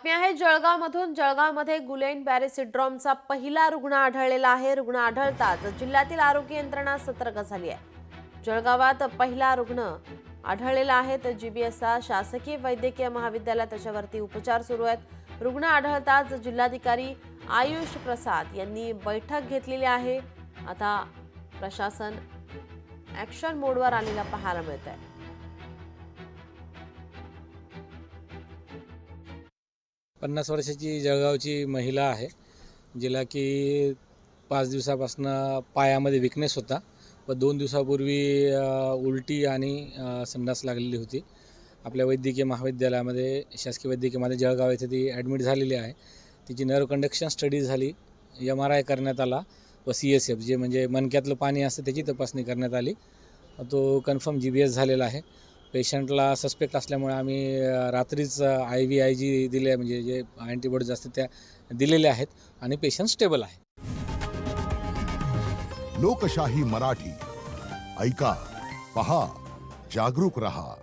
बातमी आहे जळगावमधून। जळगावमध्ये गुलेन बॅरे सिंड्रोमचा पहिला रुग्ण आढळलेला आहे। रुग्ण आढळताच जिल्ह्यातील आरोग्य यंत्रणा सतर्क झाली आहे। जळगावात पहिला रुग्ण आढळलेला आहे तर जीबीएसचा शासकीय वैद्यकीय महाविद्यालयात त्याच्यावरती उपचार सुरू आहेत। रुग्ण आढळताच जिल्हाधिकारी आयुष प्रसाद यांनी बैठक घेतलेली आहे। आता प्रशासन ॲक्शन मोडवर आलेला पाहायला मिळत आहे। 50 वर्षाची जळगावची महिला आहे, जिला की 5 दिवसापासून पायामध्ये विकनेस होता व 2 दिवसापूर्वी उलटी आणि संडास लागलेली होती। आपल्या वैद्यकीय महाविद्यालयामध्ये शासकीय वैद्यकीय महाविद्यालय जळगाव येथे ती ॲडमिट झालेली आहे। तिची नर्व कंडक्शन स्टडी झाली, MRI करण्यात आला व CSF जे म्हणजे मणक्यातलं पाणी असतं त्याची तपासणी करण्यात आली। तो कन्फर्म GBS झालेला आहे। पेशंटला सस्पेक्ट असल्यामुळे आम्ही रात्रीच IVIG दिले, म्हणजे जे अँटीबॉडीज असतात त्या दिलेल्या आहेत आणि पेशंट स्टेबल आहे। लोकशाही मराठी ऐका, पहा, जागरूक रहा।